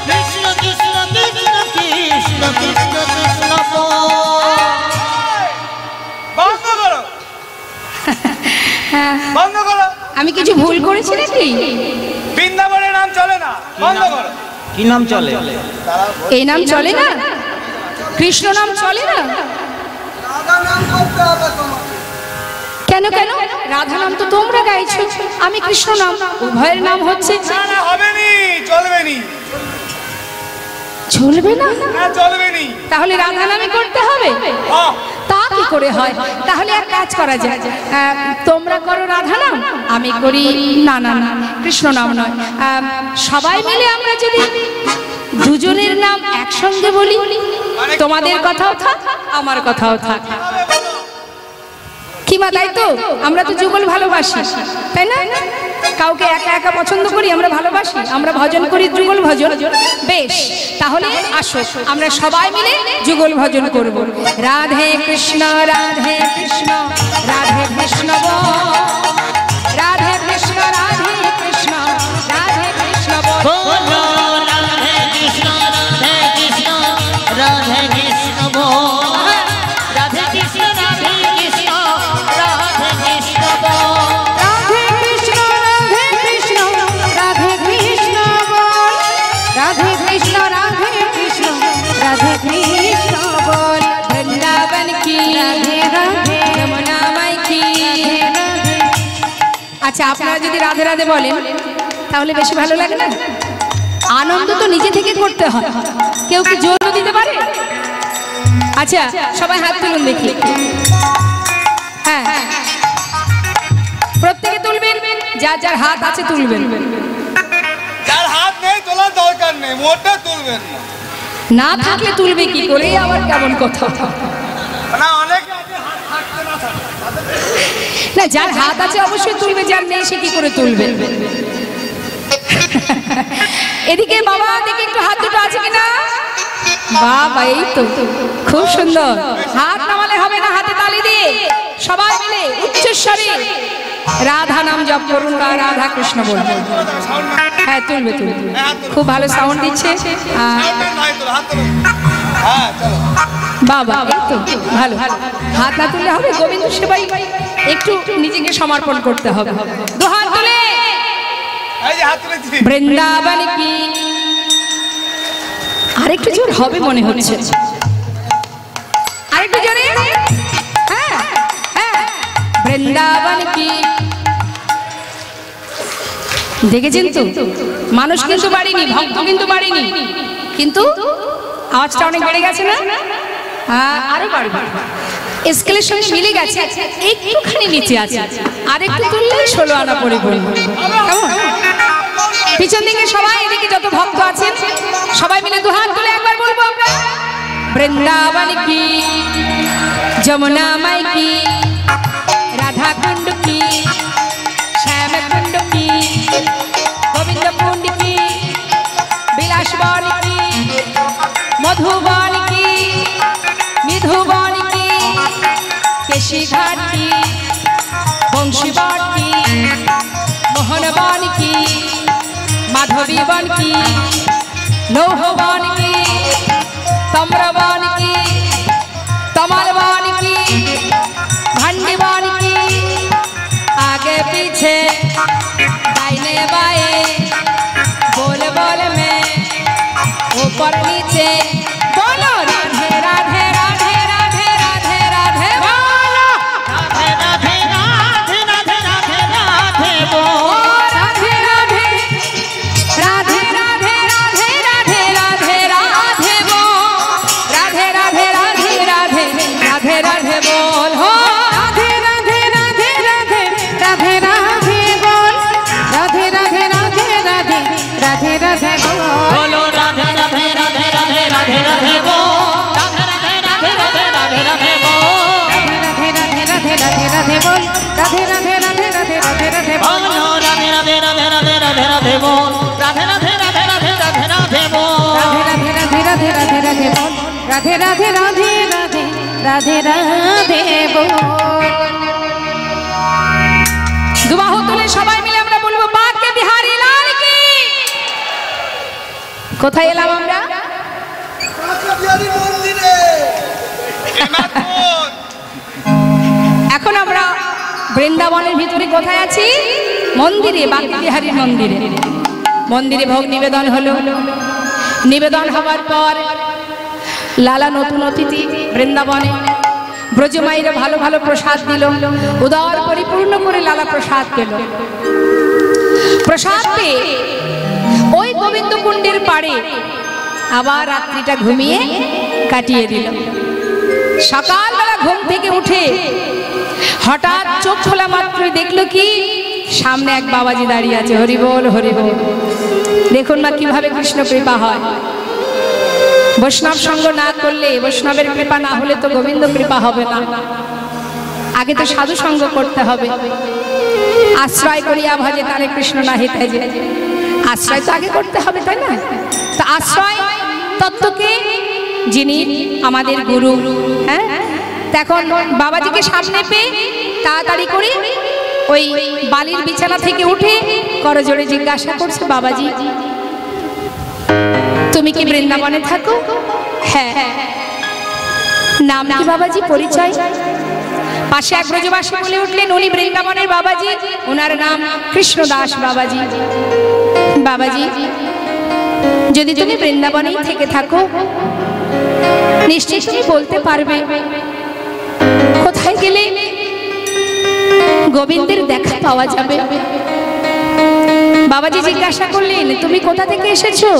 কৃষ্ণ কৃষ্ণ কৃষ্ণ কৃষ্ণ কৃষ্ণ কৃষ্ণ বল। বন্ধ করো, বন্ধ করো। আমি কিছু ভুল করেছি নাকি? বৃন্দাবনের নাম চলে না, বন্ধ করো। কি নাম চলে? এই নাম চলে না? কৃষ্ণ নাম চলে না? রাধা নাম করতে হবে তোমার। কেন কেন? রাধা নাম তো তোমরা গাইছো, আমি কৃষ্ণ নাম, উভয়ের নাম হচ্ছে। না না হবে নি, চলবে নি, চলবে না? না চলবে নি। তাহলে রাধা নামে করতে হবে? হ্যাঁ, তা কি করে হয়? তাহলে এক কাজ করা যায়, তোমরা করো রাধা নাম, আমি করি না না না কৃষ্ণ নাম নয়। সবাই মিলে আমরা যদি দুজনের নাম একসঙ্গে বলি, তোমাদের কথাও থাক আমার কথাও থাক। কি মা, তাই তো? আমরা তো যুগল ভালোবাসি, তাই না? কাউকে একা একা পছন্দ করি, আমরা ভালোবাসি, আমরা ভজন করি যুগল ভজন। বেশ, তাহলে আসো আমরা সবাই মিলে যুগল ভজন করব। রাধে কৃষ্ণ রাধে কৃষ্ণ রাধে কৃষ্ণ বল, রাধে কৃষ্ণ রাধে কৃষ্ণ রাধে কৃষ্ণ বল। बोलो राधे कृष्ण राधे कृष्ण बोल, राधे कृष्ण राधे कृष्ण राधे कृष्ण बोल, राधे कृष्ण राधे कृष्ण बोल, राधे कृष्ण राधे कृष्ण राधे कृष्ण बोल। वृंदावन की राधे राधे, यमुना माई की राधे। আচ্ছা, আপনারা যদি রাধে রাধে বলেন তাহলে বেশি ভালো লাগে না? আনন্দ তো নিজে থেকে করতে হয়, কেউ কি জোর দিতে পারে? আচ্ছা, সবাই হাত তুলুন দেখি। হ্যাঁ, প্রত্যেকে তুলবেন, যার যার হাত আছে তুলবেন। যার হাত নেই তোলার দরকার নেই, মোটে তুলবেন না। না থাকলে তুলবে কি করে, আবার কেমন কথা? না, অনেকে আছে হাত থাকতে না থাকে। না, যার হাত আছে অবশ্যই তুলবে, যার নেই সে কি করে তুলবে? এদিকে বাবা, দেখি একটু হাত দুটো আছে কিনা। বাবা, এই তো খুব সুন্দর। হাত নামালে হবে না, হাতে তালি দিয়ে সবাই মিলে উচ্চস্বরে রাধা নাম জপ করুন বা রাধা কৃষ্ণ বলুন। হ্যাঁ, তুলবে তুলবে, খুব ভালো সাউন্ড দিচ্ছে। হ্যাঁ, চলো। বাবা, এই তো ভালো। হাত না তুললে হবে, গোবিন্দ সেবাই একটু নিজেকে সমর্পণ করতে হবে। দু হাত তুলে এই যে হাত তুলেছি। বৃন্দাবন কি, আরেকটু জোর হবে মনে হচ্ছে, আরেকটু জোরে। হ্যাঁ হ্যাঁ, বৃন্দাবন কি। দেখেছেন তো, মানুষ কিন্তু বাড়িনি, ভক্ত কিন্তু বাড়িনি, কিন্তু আওয়াজটা অনেক বেড়ে গেছে না? আরো বাড়বে, স্কেলের সঙ্গে মিলে গেছে, একটুখানি নিচে আছে, আরেকটু তুললে 16 আনা পড়ে পড়বে। কেমন? পিছন দিকে সবাই, এদিকে যত ভক্ত আছেন সবাই মিলে দু হাত তুলে একবার বলবো আমরা। বৃন্দাবন কি, যমুনা মাই কি, রাধা কুণ্ড কি, শ্যাম কুণ্ড কি, গোবিন্দ কুণ্ড কি, বিলাস বন কি, মধুবন কি, মিধুবন কি, কেশী ঘাট কি, বংশীবন কি, মোহনবন কি, माधवी बन की, लौह बन की, तम्र बन की, तमल बन की, भंडी बन की, आगे पीछे दाहिने बाएं, बोल बोल में ऊपर नीचे बोलो राधे राधे राधे राधे राधे राधे बोलो राधे राधे राधे राधे राधे राधे बोल, बोलो राधे राधे राधे राधे राधे राधे बोल, राधे राधे राधे राधे राधे राधे बोल, राधे राधे राधे राधे राधे बोल, राधे राधे राधे राधे राधे राधे बोल, बोलो राधे राधे राधे राधे राधे राधे बोल, राधे राधे राधे राधे राधे राधे बोल, राधे राधे राधे राधे राधे बोल, राधे राधे राधे राधे राधे राधे बोल। দুবাহু তুলে সবাই মিলে আমরা বলবো বাঁকে বিহারী লাল কি। কোথায় এলাম আমরা? বিহারী মন্দিরে। এখন আমরা বৃন্দাবনের ভিতরে কোথায় আছি? মন্দিরে, বাঁকে বিহারীর মন্দিরে। মন্দিরে ভোগ নিবেদন হলো, নিবেদন হওয়ার পর লালা নতুন অতিথি বৃন্দাবনে, ব্রজমাইরা ভালো ভালো প্রসাদ দিল, উদার পরিপূর্ণ করে লালা প্রসাদ পেল। প্রসাদ পেয়ে ওই গোবিন্দ কুণ্ডের পাড়ে আবার রাত্রিটা ঘুমিয়ে কাটিয়ে দিল। সকালবেলা ঘুম থেকে উঠে হঠাৎ চোখ খোলা মাত্রই দেখলো কি, সামনে এক বাবাজি দাঁড়িয়ে আছে। হরি বল হরি বল। দেখুন না কিভাবে কৃষ্ণ কৃপা হয়। বৈষ্ণব সঙ্গ না করলে, বৈষ্ণবের কৃপা না হলে তো গোবিন্দ কৃপা হবে না। আগে তো সাধু সঙ্গ করতে হবে। আশ্রয় করিয়া ভজে তারে কৃষ্ণ নাহিতে যে, আশ্রয় তো আগে করতে হবে, তাই না? তো আশ্রয় তত্ত্বকে যিনি আমাদের গুরু, হ্যাঁ, তখন বাবাজিকে সামনে পেয়ে তাড়াতাড়ি করে ওই বালির বিছানা থেকে উঠে করজোড়ে জিজ্ঞাসা করছে, বাবাজি তুমি কি বৃন্দাবনে থাকো? হ্যাঁ। নাম কি বাবাজি, পরিচয়? পাশে এক ব্রজবাসী বলে উঠলেন, উনি বৃন্দাবনের বাবাজি, ওনার নাম কৃষ্ণদাস বাবাজি। বাবাজি যদি তুমি বৃন্দাবনেই থেকে থাকো, নিশ্চয়ই তুমি বলতে পারবে কোথায় গেলে গোবিন্দের দেখা পাওয়া যাবে। বাবাজি জিজ্ঞাসা করলেন, তুমি কোথা থেকে এসেছো?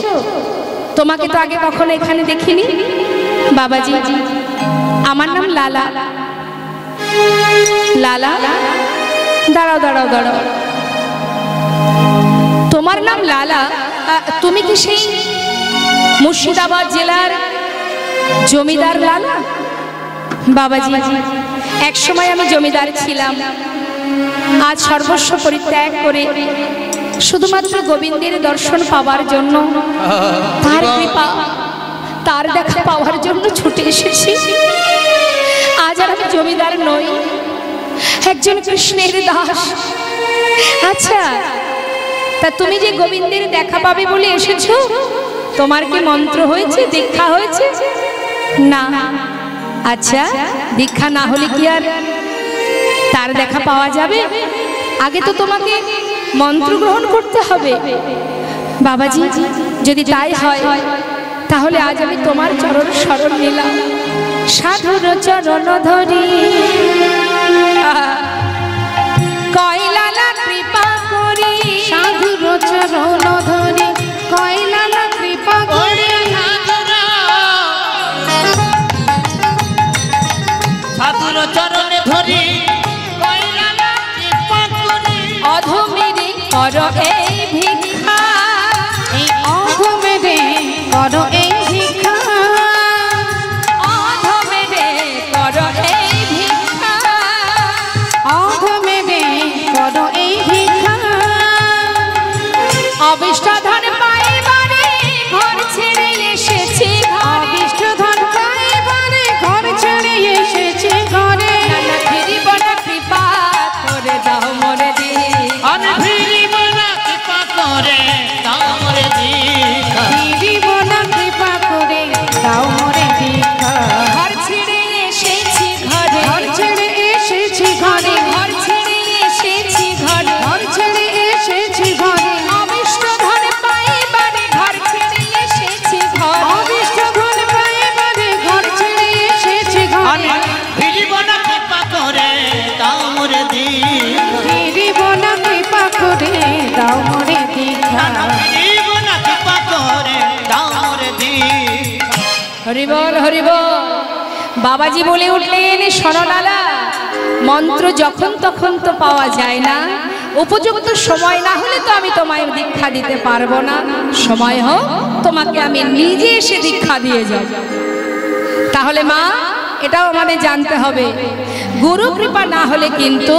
তোমাকে তো আগে কখনো এখানে দেখিনি। বাবাজি আমার নাম লালা। লালা? দাঁড়াও দাঁড়াও দাঁড়াও, তোমার নাম লালা? তুমি কি সেই মুর্শিদাবাদ জেলার জমিদার লালা? বাবাজি এক সময় আমি জমিদার ছিলাম, আজ সর্বস্ব পরিত্যাগ করে শুধুমাত্র গোবিন্দের দর্শন পাওয়ার জন্য, তার কৃপা, তার দেখা পাওয়ার জন্য ছুটে এসেছি। আজ আর আমি জমিদার নই, একজন কৃষ্ণের দাস। আচ্ছা, তা তুমি যে গোবিন্দের দেখা পাবে বলে এসেছো, তোমার কি মন্ত্র হয়েছে, দীক্ষা হয়েছে? না। আচ্ছা, দীক্ষা না হলে কি আর তার দেখা পাওয়া যাবে? আগে তো তোমাকে মন্ত্র গ্রহণ করতে হবে। বাবাজি যদি তাই হয়, তাহলে আজ আমি তোমার চরণ শরণ নিলাম। সাধুর চরণ ধরি কয়লালা কৃপা করি, সাধুর চরণ ধরি কয়লালা কৃপা করি, সাধুর চরণে ধরি কয়লালা কৃপা করি, অধমেরে কর এই ভিক্ষা, এই অধমেরে কর এই ভিক্ষা, অধমেরে কর এই ভিক্ষা, অধমেরে কর এই ভিক্ষা। অবিষ্ট ধন পাইবারে ঘর ছেড়ে এসেছি, অবিষ্ট ধন পাইবারে ঘর ছেড়ে এসেছি ঘরে। নানা ফিরিব না কৃপা করে দাও মোরে দি, ফিরিব না কৃপা করে দাও মোরে দীক্ষা, ফিরিব না কৃপা করে দাও মোরে দীক্ষা। ঘর ছেড়ে এসেছি ঘরে, ঘর ছেড়ে এসেছি ঘরে, ঘর ছেড়ে এসেছি ঘরে, ঘর ছেড়ে এসেছি ঘরে। অবিষ্ট ধন পাইবারে ঘর ছেড়ে এসেছি ঘরে, অবিষ্ট ধন পাইবারে ঘর ছেড়ে এসেছি ঘরে। ফিরিব না কৃপা করে দাও মোরে দীক্ষা, ফিরিব না কৃপা করে দাও মোরে দীক্ষা। ফিরিব না কৃপা করে দাও মোরে দীক্ষা। হরি বল হরি বল। বাবাজি বলে উঠলেন, শরণালা মন্ত্র যখন তখন তো পাওয়া যায় না, উপযুক্ত সময় না হলে তো আমি তোমায় দীক্ষা দিতে পারবো না। সময় হোক, তোমাকে আমি নিজে এসে দীক্ষা দিয়ে যাব। তাহলে মা, এটাও আমাদের জানতে হবে, গুরু কৃপা না হলে কিন্তু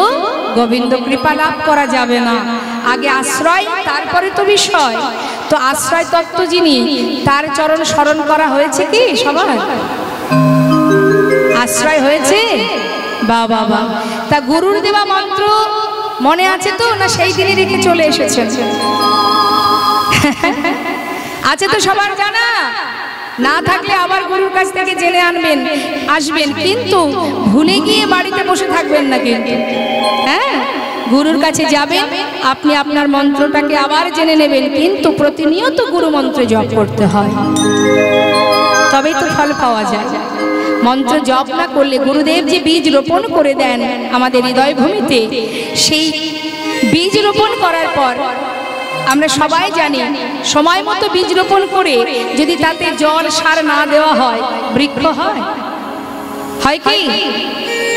গোবিন্দ কৃপা লাভ করা যাবে না। আগে আশ্রয়, তারপরে তো বিষয়। তো আশ্রয় তত্ত্ব যিনি, তার চরণ স্মরণ করা হয়েছে কি সবার? আশ্রয় হয়েছে? বাবা বাবা। তা গুরুর দেওয়া মন্ত্র মনে আছে তো, না সেই দিনই রেখে চলে এসেছেন? আছে তো সবার জানা? না থাকলে আবার গুরুর কাছ থেকে জেনে আনবেন, আসবেন, কিন্তু ভুলে গিয়ে বাড়িতে বসে থাকবেন না কিন্তু। হ্যাঁ, গুরুর কাছে যাবেন, আপনি আপনার মন্ত্রটাকে আবার জেনে নেবেন, কিন্তু প্রতিনিয়ত গুরু মন্ত্র জপ করতে হয়, তবেই তো ফল পাওয়া যায়। মন্ত্র জপ না করলে, গুরুদেব যে বীজ রোপণ করে দেন আমাদের হৃদয় ভূমিতে, সেই বীজ রোপণ করার পর আমরা সবাই জানি, সময় মতো বীজ রোপণ করে যদি তাতে জল সার না দেওয়া হয়, বৃক্ষ হয়? হয় কি?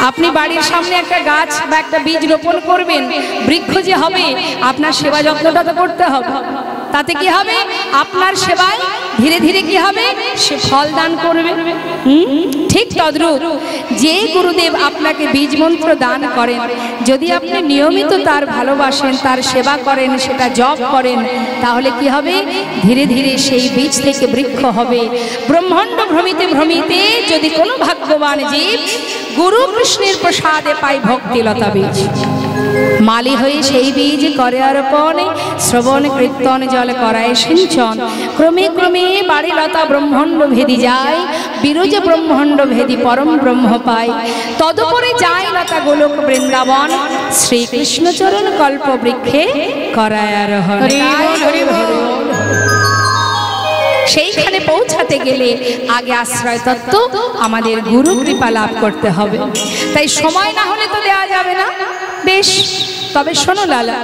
আপনি বাড়ির সামনে একটা গাছ বা একটা বীজ রোপণ করবেন, বৃক্ষ যে হবে, আপনার সেবা যত্নটা তো করতে হবে। তাতে কি হবে? আপনার সেবায় ধীরে ধীরে কি হবে? সে ফল দান করবে। ঠিক তো? তদ্রূপ যে গুরুদেব আপনাকে বীজ মন্ত্র দান করেন, যদি আপনি নিয়মিত তার ভালোবাসেন, তার সেবা করেন, সেটা জপ করেন, তাহলে কি হবে? ধীরে ধীরে সেই বীজ থেকে বৃক্ষ হবে। ব্রহ্মাণ্ড ভ্রমিতে ভ্রমিতে যদি কোনো ভাগ্যবান জীব গুরু কৃষ্ণের প্রসাদে পায় ভক্তিলতা বীজ, মালি হয়ে সেই বীজ করে অর্পণ, শ্রবণ কীর্তন জল করায় সিঞ্চন, ক্রমে ক্রমে বাড়ি লতা ব্রহ্মাণ্ড ভেদি যায়, বিরজ ব্রহ্মাণ্ড ভেদি পরম ব্রহ্ম পায়। তদুপরে যায় লতা গোলক বৃন্দাবন, শ্রীকৃষ্ণ চরণ কল্প বৃক্ষে করায় আরোহণ। সেইখানে পৌঁছাতে গেলে আগে আশ্রয় তত্ত্ব আমাদের গুরু কৃপা লাভ করতে হবে। তাই সময় না হলে তো দেওয়া যাবে না। বেশ, তবে শোনো লালা,